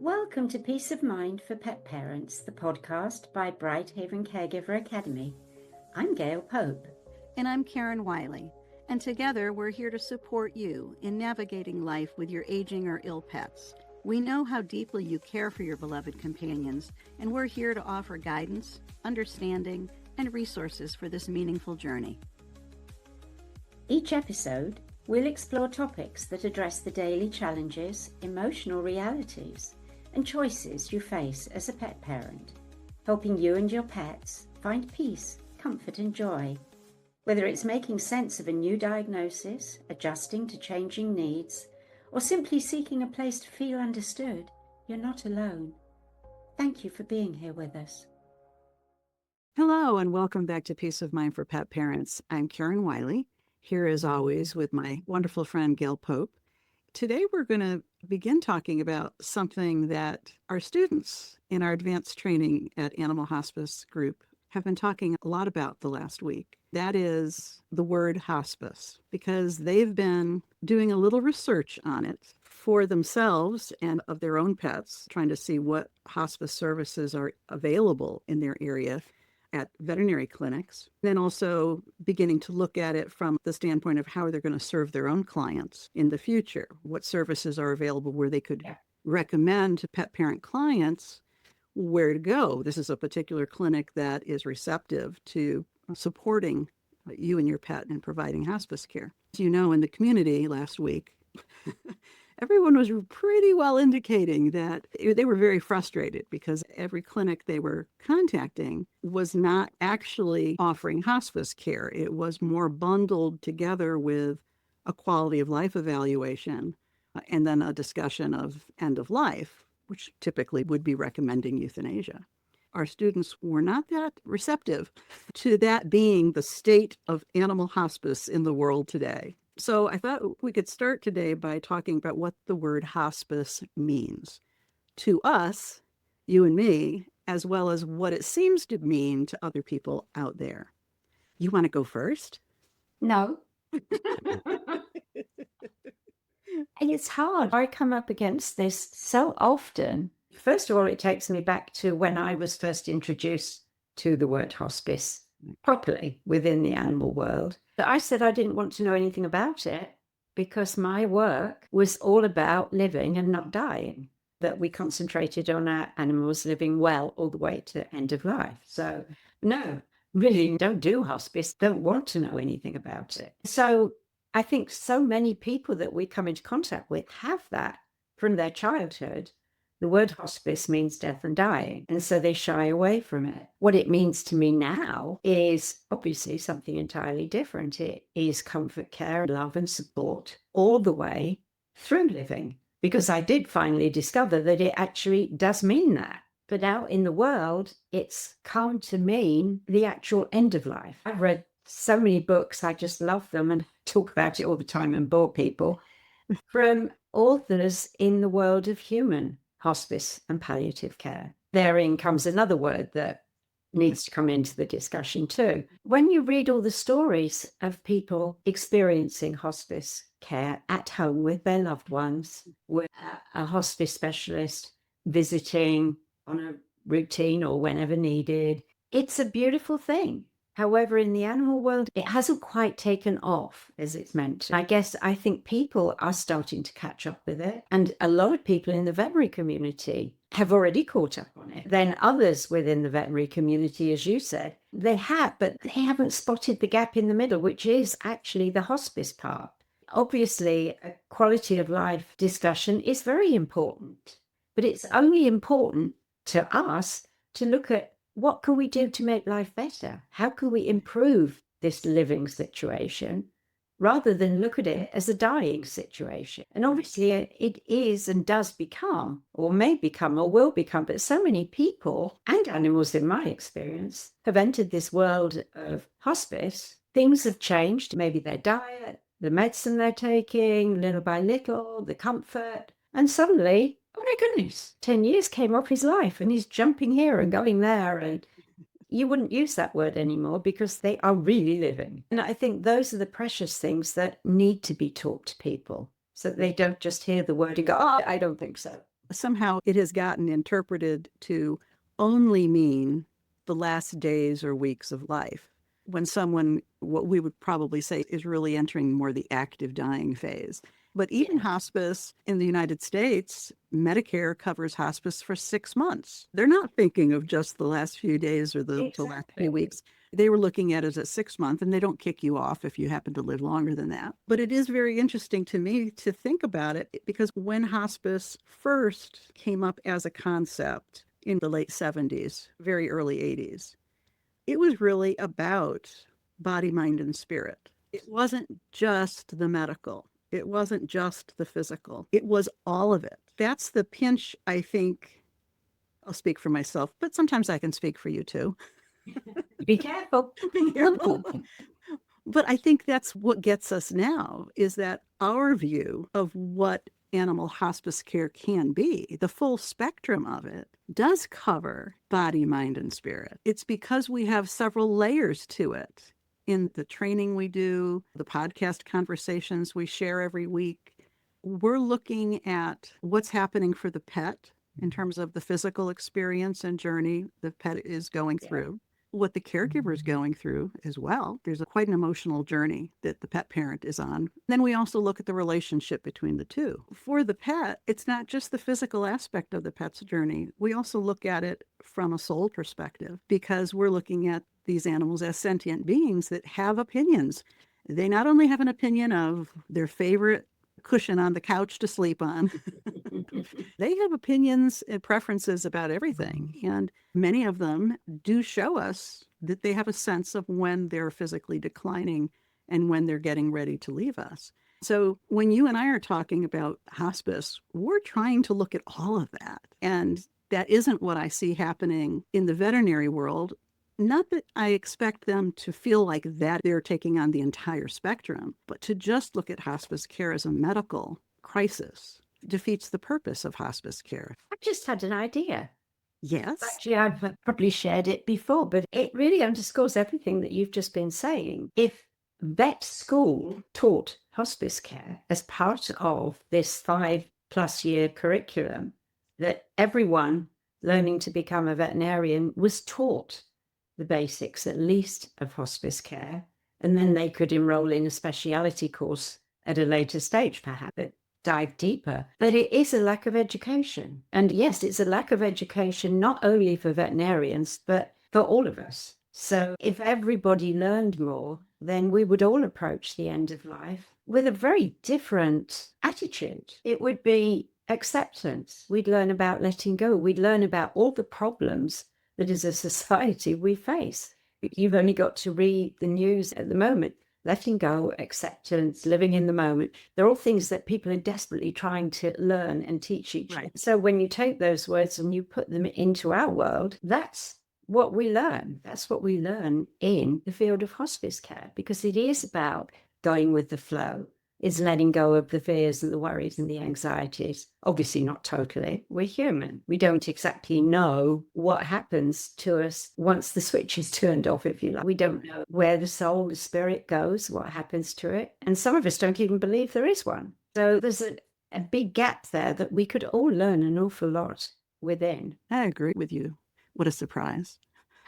Welcome to Peace of Mind for Pet Parents, the podcast by BrightHaven Caregiver Academy. I'm Gail Pope. And I'm Karen Wylie. And together we're here to support you in navigating life with your aging or ill pets. We know how deeply you care for your beloved companions, and we're here to offer guidance, understanding, and resources for this meaningful journey. Each episode, we'll explore topics that address the daily challenges, emotional realities, and choices you face as a pet parent, helping you and your pets find peace, comfort, and joy. Whether it's making sense of a new diagnosis, adjusting to changing needs, or simply seeking a place to feel understood, you're not alone. Thank you for being here with us. Hello, and welcome back to Peace of Mind for Pet Parents. I'm Karen Wylie, here as always with my wonderful friend Gail Pope. Today we're going to begin talking about something that our students in our advanced training at Animal Hospice Group have been talking a lot about the last week. That is the word hospice, because they've been doing a little research on it for themselves and of their own pets, trying to see what hospice services are available in their area at veterinary clinics, then also beginning to look at it from the standpoint of how they're going to serve their own clients in the future. What services are available where they could recommend to pet parent clients where to go. This is a particular clinic that is receptive to supporting you and your pet and providing hospice care. As you know, in the community last week, everyone was pretty well indicating that they were very frustrated because every clinic they were contacting was not actually offering hospice care. It was more bundled together with a quality of life evaluation and then a discussion of end of life, which typically would be recommending euthanasia. Our students were not that receptive to that being the state of animal hospice in the world today. So I thought we could start today by talking about what the word hospice means to us, you and me, as well as what it seems to mean to other people out there. You want to go first? No. It's hard. I come up against this so often. First of all, it takes me back to when I was first introduced to the word hospice properly within the animal world. But I said I didn't want to know anything about it because my work was all about living and not dying, that we concentrated on our animals living well all the way to end of life. So no, really don't do hospice, don't want to know anything about it. So I think so many people that we come into contact with have that from their childhood. The word hospice means death and dying, and so they shy away from it. What it means to me now is obviously something entirely different. It is comfort care, love and support all the way through living, because I did finally discover that it actually does mean that. But out in the world, it's come to mean the actual end of life. I've read so many books, I just love them and talk about it all the time and bore people, from authors in the world of human hospice and palliative care. Therein comes another word that needs to come into the discussion too. When you read all the stories of people experiencing hospice care at home with their loved ones, with a hospice specialist visiting on a routine or whenever needed, it's a beautiful thing. However, in the animal world, it hasn't quite taken off as it's meant to. I think people are starting to catch up with it. And a lot of people in the veterinary community have already caught up on it. Then others within the veterinary community, as you said, they have, but they haven't spotted the gap in the middle, which is actually the hospice part. Obviously, a quality of life discussion is very important, but it's only important to us to look at what can we do to make life better? How can we improve this living situation rather than look at it as a dying situation? And obviously it is and does become, or may become, or will become, but so many people and animals in my experience have entered this world of hospice. Things have changed, maybe their diet, the medicine they're taking, little by little, the comfort, and suddenly, oh my goodness, 10 years came off his life and he's jumping here and going there. And you wouldn't use that word anymore because they are really living. And I think those are the precious things that need to be taught to people so that they don't just hear the word and go, oh, I don't think so. Somehow it has gotten interpreted to only mean the last days or weeks of life, when someone, what we would probably say, is really entering more the active dying phase. But even hospice in the United States, Medicare covers hospice for 6 months. They're not thinking of just the last few days or the last few weeks. They were looking at it as a 6 month, and they don't kick you off if you happen to live longer than that. But it is very interesting to me to think about it, because when hospice first came up as a concept in the late 70s, very early 80s, it was really about body, mind, and spirit. It wasn't just the medical. It wasn't just the physical. It was all of it. That's the pinch, I think. I'll speak for myself, but sometimes I can speak for you too. Be careful. Be careful. But I think that's what gets us now, is that our view of what animal hospice care can be, the full spectrum of it, does cover body, mind, and spirit. It's because we have several layers to it in the training we do, the podcast conversations we share every week. We're looking at what's happening for the pet in terms of the physical experience and journey the pet is going through, what the caregiver is going through as well. There's quite an emotional journey that the pet parent is on. Then we also look at the relationship between the two. For the pet, it's not just the physical aspect of the pet's journey. We also look at it from a soul perspective, because we're looking at these animals as sentient beings that have opinions. They not only have an opinion of their favorite cushion on the couch to sleep on, they have opinions and preferences about everything. And many of them do show us that they have a sense of when they're physically declining and when they're getting ready to leave us. So when you and I are talking about hospice, we're trying to look at all of that. And that isn't what I see happening in the veterinary world. Not that I expect them to feel like that they're taking on the entire spectrum, but to just look at hospice care as a medical crisis defeats the purpose of hospice care. I just had an idea. Yes. Actually, I've probably shared it before, but it really underscores everything that you've just been saying. If vet school taught hospice care as part of this 5+ year curriculum, that everyone learning to become a veterinarian was taught the basics, at least, of hospice care, and then they could enroll in a speciality course at a later stage, perhaps, dive deeper. But it is a lack of education. And yes, it's a lack of education, not only for veterinarians, but for all of us. So if everybody learned more, then we would all approach the end of life with a very different attitude. It would be acceptance. We'd learn about letting go. We'd learn about all the problems that as a society we face. You've only got to read the news at the moment. Letting go, acceptance, living in the moment. They're all things that people are desperately trying to learn and teach each other. So when you take those words and you put them into our world, that's what we learn. That's what we learn in the field of hospice care, because it is about going with the flow. It's letting go of the fears and the worries and the anxieties. Obviously not totally. We're human. We don't exactly know what happens to us once the switch is turned off, if you like. We don't know where the soul, the spirit goes, what happens to it. And some of us don't even believe there is one. So there's a big gap there that we could all learn an awful lot within. I agree with you. What a surprise.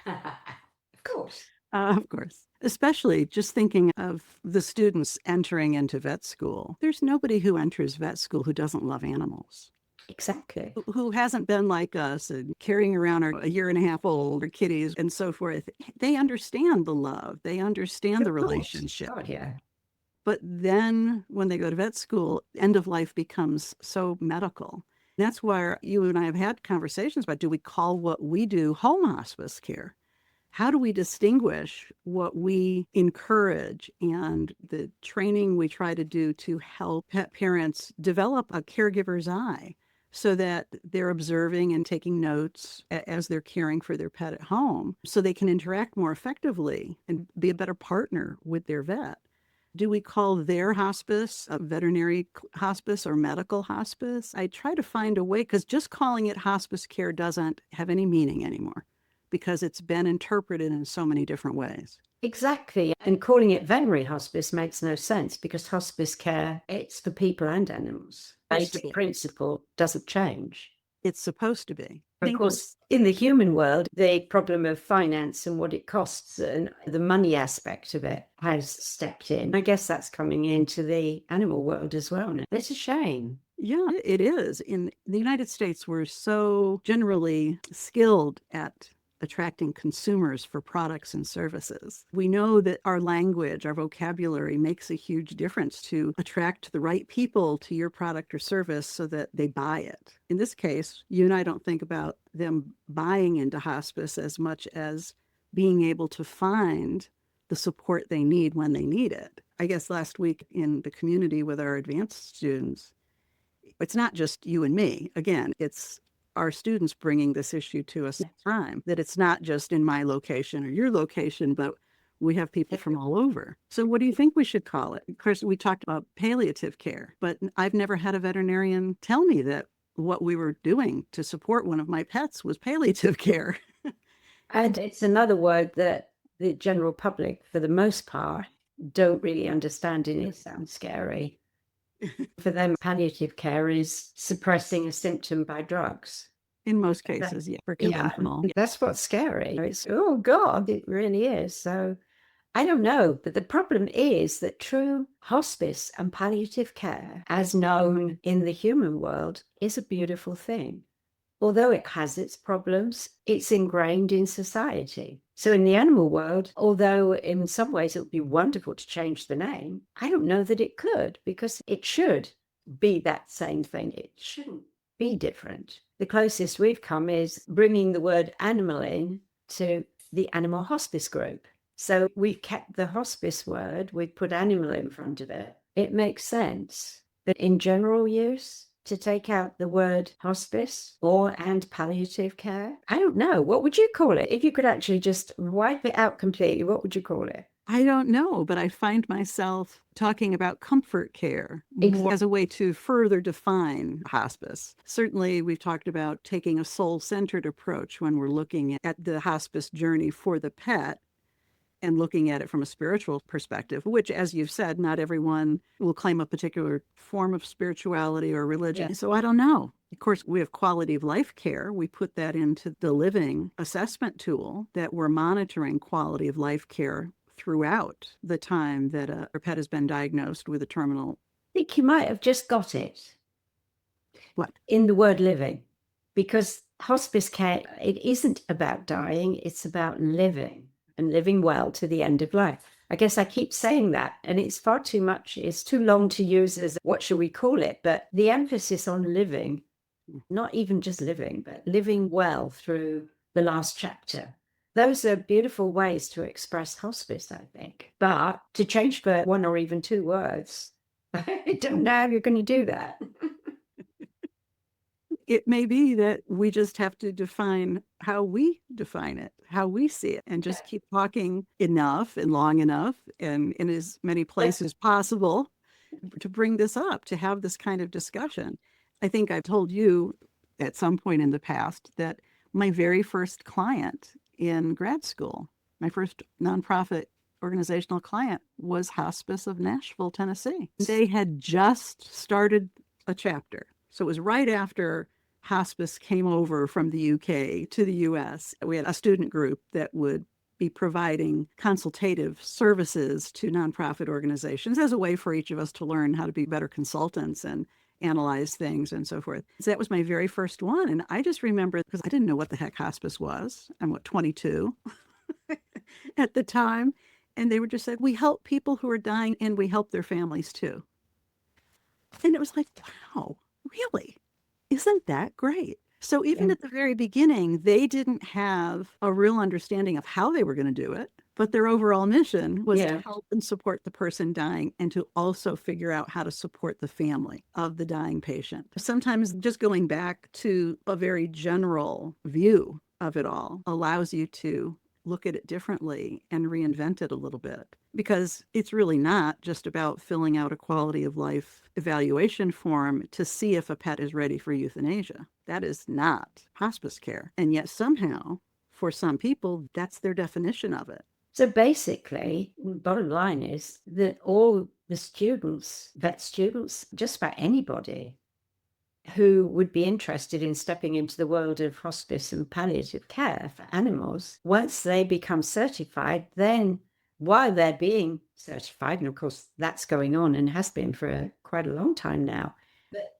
Of course. Of course. Especially just thinking of the students entering into vet school. There's nobody who enters vet school who doesn't love animals. Exactly. Who hasn't been like us and carrying around a 1.5-year-old kitties and so forth. They understand the love. They understand the relationship. Oh, yeah. But then when they go to vet school, end of life becomes so medical. That's why you and I have had conversations about, do we call what we do home hospice care? How do we distinguish what we encourage and the training we try to do to help pet parents develop a caregiver's eye so that they're observing and taking notes as they're caring for their pet at home so they can interact more effectively and be a better partner with their vet? Do we call their hospice a veterinary hospice or medical hospice? I try to find a way, because just calling it hospice care doesn't have any meaning anymore, because it's been interpreted in so many different ways. Exactly. And calling it veterinary hospice makes no sense because hospice care, it's for people and animals. Basic principle doesn't change. It's supposed to be. Of course, in the human world, the problem of finance and what it costs and the money aspect of it has stepped in. I guess that's coming into the animal world as well now. It's a shame. Yeah, it is. In the United States, we're so generally skilled at attracting consumers for products and services. We know that our language, our vocabulary makes a huge difference to attract the right people to your product or service so that they buy it. In this case, you and I don't think about them buying into hospice as much as being able to find the support they need when they need it. I guess last week in the community with our advanced students, it's not just you and me. Again, it's our students bringing this issue to us at time, that it's not just in my location or your location, but we have people from all over. So what do you think we should call it? Of course, we talked about palliative care, but I've never had a veterinarian tell me that what we were doing to support one of my pets was palliative care. And it's another word that the general public, for the most part, don't really understand, and it sounds scary. For them, palliative care is suppressing a symptom by drugs. In most cases, yeah, for conventional. Yeah, that's what's scary. It's, oh God, it really is. So I don't know, but the problem is that true hospice and palliative care, as known in the human world, is a beautiful thing. Although it has its problems, it's ingrained in society. So in the animal world, although in some ways it would be wonderful to change the name, I don't know that it could, because it should be that same thing. It shouldn't be different. The closest we've come is bringing the word animal in to the Animal Hospice Group. So we've kept the hospice word, we've put animal in front of it. It makes sense. But in general use, to take out the word hospice and palliative care? I don't know. What would you call it? If you could actually just wipe it out completely, what would you call it? I don't know, but I find myself talking about comfort care as a way to further define hospice. Certainly, we've talked about taking a soul-centered approach when we're looking at the hospice journey for the pet and looking at it from a spiritual perspective, which, as you've said, not everyone will claim a particular form of spirituality or religion. Yeah. So I don't know. Of course, we have quality of life care. We put that into the living assessment tool that we're monitoring quality of life care throughout the time that our pet has been diagnosed with a terminal. I think you might have just got it. What? In the word living. Because hospice care, it isn't about dying, it's about living. And living well to the end of life. I guess I keep saying that, and it's far too much. It's too long to use as what should we call it? But the emphasis on living, not even just living, but living well through the last chapter. Those are beautiful ways to express hospice, I think. But to change for one or even two words, I don't know how you're going to do that. It may be that we just have to define how we define it, how we see it, and just keep talking enough and long enough and in as many places as possible to bring this up, to have this kind of discussion. I think I've told you at some point in the past that my very first client in grad school, my first nonprofit organizational client, was Hospice of Nashville, Tennessee. They had just started a chapter. So it was right after hospice came over from the UK to the US. We had a student group that would be providing consultative services to nonprofit organizations as a way for each of us to learn how to be better consultants and analyze things and so forth. So that was my very first one. And I just remember, because I didn't know what the heck hospice was. I'm 22 at the time. And they were just said, we help people who are dying and we help their families too. And it was like, wow, really? Isn't that great? So even at the very beginning, they didn't have a real understanding of how they were going to do it, but their overall mission was to help and support the person dying and to also figure out how to support the family of the dying patient. Sometimes just going back to a very general view of it all allows you to look at it differently and reinvent it a little bit, because it's really not just about filling out a quality of life evaluation form to see if a pet is ready for euthanasia. That is not hospice care. And yet somehow, for some people, that's their definition of it. So basically, bottom line is that all the students, vet students, just about anybody who would be interested in stepping into the world of hospice and palliative care for animals, once they become certified, then while they're being certified, and of course that's going on and has been for quite a long time now, but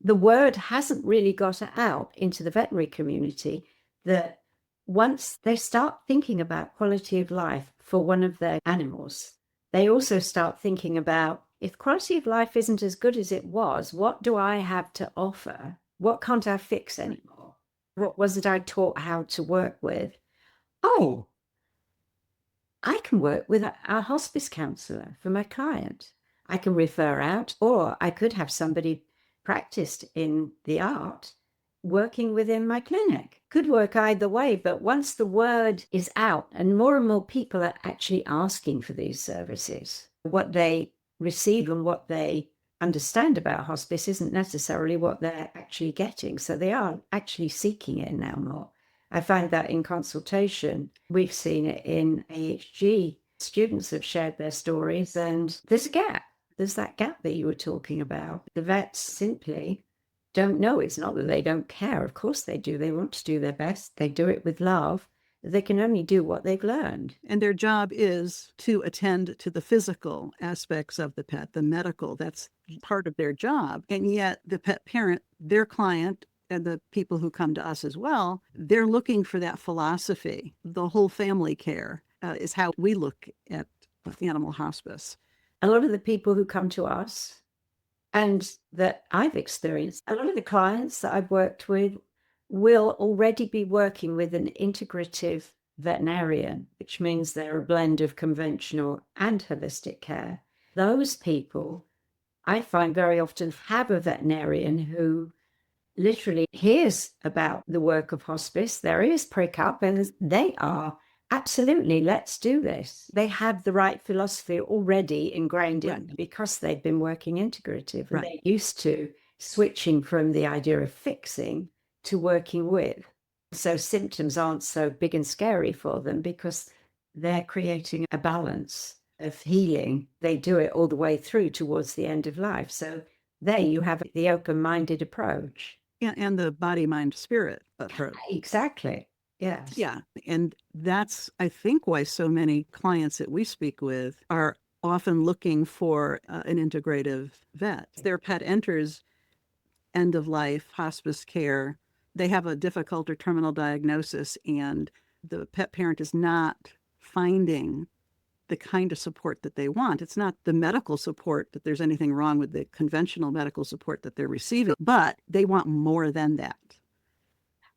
the word hasn't really got out into the veterinary community that once they start thinking about quality of life for one of their animals, they also start thinking about, if quality of life isn't as good as it was, what do I have to offer? What can't I fix anymore? What was it I taught how to work with? Oh, I can work with a hospice counselor for my client. I can refer out, or I could have somebody practiced in the art working within my clinic. Could work either way, but once the word is out and more people are actually asking for these services, what they receive and what they understand about hospice isn't necessarily what they're actually getting. So they are actually seeking it now more. I find that in consultation, we've seen it in AHG. Students have shared their stories, and there's a gap. There's that gap that you were talking about. The vets simply don't know. It's not that they don't care. Of course they do. They want to do their best. They do it with love. They can only do what they've learned. And their job is to attend to the physical aspects of the pet, the medical. That's part of their job. And yet the pet parent, their client, and the people who come to us as well, they're looking for that philosophy. The whole family care is how we look at animal hospice. A lot of the people who come to us and that I've experienced, a lot of the clients that I've worked with will already be working with an integrative veterinarian, which means they're a blend of conventional and holistic care. Those people, I find, very often have a veterinarian who literally hears about the work of hospice. Their ears prick up and they are absolutely, let's do this. They have the right philosophy already ingrained in them because they've been working integrative. And they're used to switching from the idea of fixing to working with. So symptoms aren't so big and scary for them because they're creating a balance of healing. They do it all the way through towards the end of life. So there you have the open-minded approach. Yeah, and the body, mind, spirit approach. Exactly. Yes. Yeah. And that's, I think, why so many clients that we speak with are often looking for an integrative vet. Their pet enters end of life hospice care. They have a difficult or terminal diagnosis, and the pet parent is not finding the kind of support that they want. It's not the medical support that there's anything wrong with the conventional medical support that they're receiving, but they want more than that.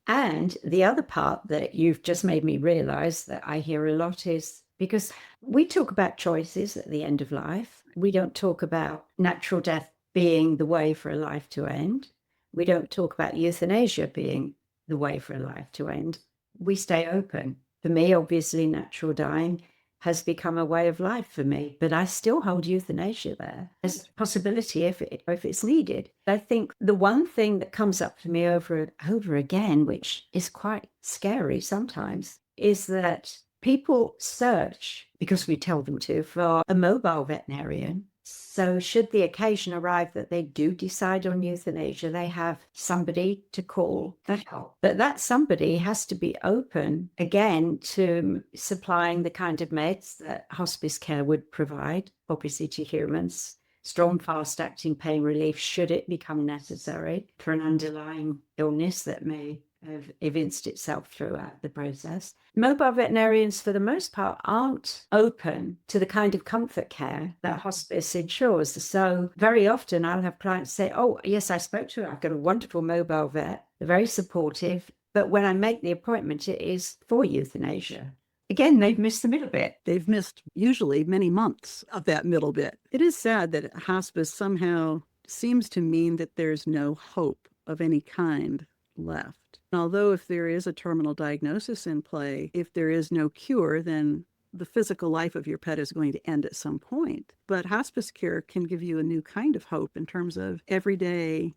And the other part that you've just made me realize that I hear a lot is because we talk about choices at the end of life. We don't talk about natural death being the way for a life to end. We don't talk about euthanasia being the way for a life to end. We stay open. For me, obviously, natural dying has become a way of life for me, but I still hold euthanasia there as a possibility if it's needed. I think the one thing that comes up for me over and over again, which is quite scary sometimes, is that people search, because we tell them to, for a mobile veterinarian. So should the occasion arrive that they do decide on euthanasia, they have somebody to call for help. But that somebody has to be open, again, to supplying the kind of meds that hospice care would provide, obviously to humans. Strong, fast-acting pain relief should it become necessary for an underlying illness that may have evinced itself throughout the process. Mobile veterinarians, for the most part, aren't open to the kind of comfort care that hospice ensures. So very often I'll have clients say, oh, yes, I spoke to her. I've got a wonderful mobile vet. They're very supportive. But when I make the appointment, it is for euthanasia. Again, they've missed the middle bit. They've missed usually many months of that middle bit. It is sad that hospice somehow seems to mean that there's no hope of any kind left. Although if there is a terminal diagnosis in play, if there is no cure, then the physical life of your pet is going to end at some point. But hospice care can give you a new kind of hope in terms of everyday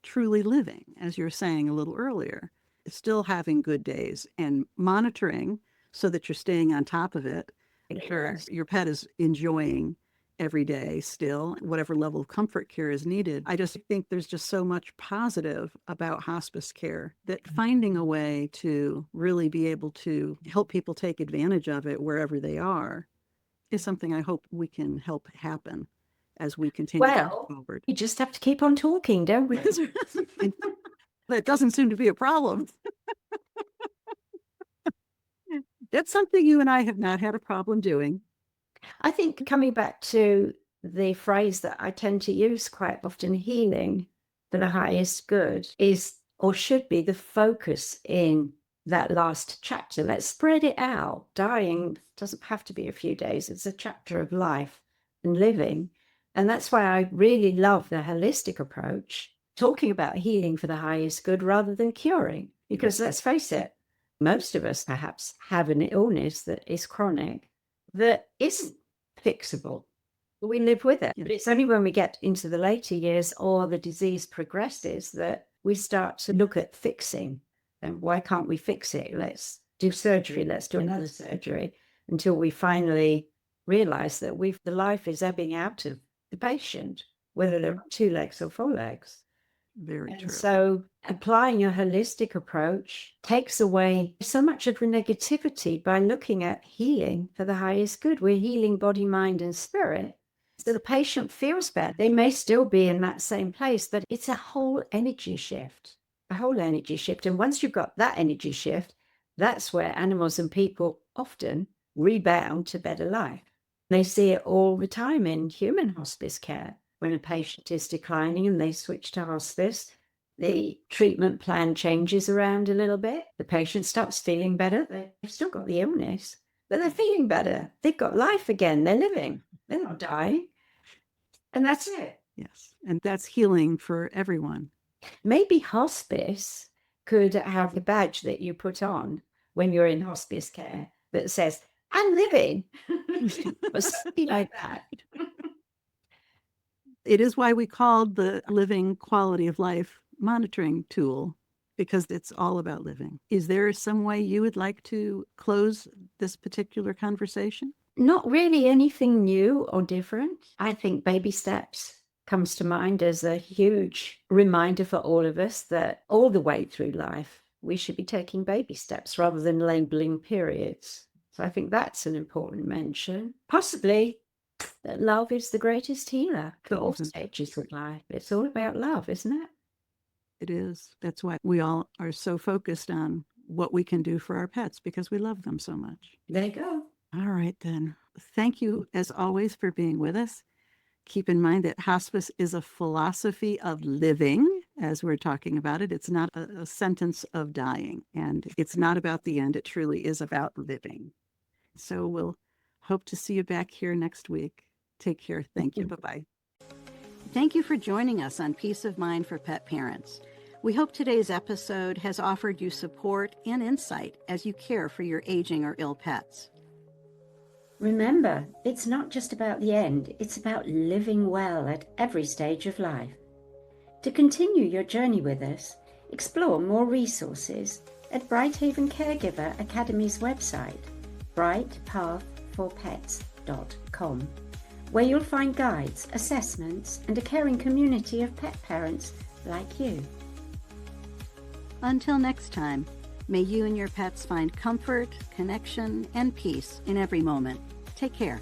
truly living, as you were saying a little earlier. Still having good days and monitoring so that you're staying on top of it Sure, your pet is enjoying every day still, whatever level of comfort care is needed. I just think there's just so much positive about hospice care that finding a way to really be able to help people take advantage of it wherever they are is something I hope we can help happen as we continue forward. You just have to keep on talking, don't we? That doesn't seem to be a problem. That's something you and I have not had a problem doing. I think coming back to the phrase that I tend to use quite often, healing for the highest good, is or should be the focus in that last chapter. Let's spread it out. Dying doesn't have to be a few days. It's a chapter of life and living. And that's why I really love the holistic approach, talking about healing for the highest good rather than curing. Because let's face it, most of us perhaps have an illness that is chronic, that isn't fixable. We live with it. But it's only when we get into the later years or the disease progresses that we start to look at fixing. And why can't we fix it? Let's do surgery. Let's do another surgery until we finally realize that the life is ebbing out of the patient, whether they're 2 legs or 4 legs. Very true. So applying a holistic approach takes away so much of the negativity by looking at healing for the highest good. We're healing body, mind, and spirit. So the patient feels better. They may still be in that same place, but it's a whole energy shift, And once you've got that energy shift, that's where animals and people often rebound to better life. They see it all the time in human hospice care. When a patient is declining and they switch to hospice, the treatment plan changes around a little bit. The patient starts feeling better. They've still got the illness, but they're feeling better. They've got life again. They're living. They're not dying. And that's it. Yes. And that's healing for everyone. Maybe hospice could have a badge that you put on when you're in hospice care that says, "I'm living," or something like that. It is why we called the living quality of life monitoring tool, because it's all about living. Is there some way you would like to close this particular conversation? Not really anything new or different. I think baby steps comes to mind as a huge reminder for all of us that all the way through life, we should be taking baby steps rather than labeling periods. So I think that's an important mention. Possibly that love is the greatest healer for all stages of life. It's all about love, isn't it? It is. That's why we all are so focused on what we can do for our pets, because we love them so much. There you go. All right, then. Thank you, as always, for being with us. Keep in mind that hospice is a philosophy of living, as we're talking about it. It's not a sentence of dying, and it's not about the end. It truly is about living. So we'll hope to see you back here next week. Take care. Thank you. Bye-bye. Thank you for joining us on Peace of Mind for Pet Parents. We hope today's episode has offered you support and insight as you care for your aging or ill pets. Remember, it's not just about the end, it's about living well at every stage of life. To continue your journey with us, explore more resources at BrightHaven Caregiver Academy's website, brightpathforpets.com, where you'll find guides, assessments, and a caring community of pet parents like you. Until next time, may you and your pets find comfort, connection, and peace in every moment. Take care.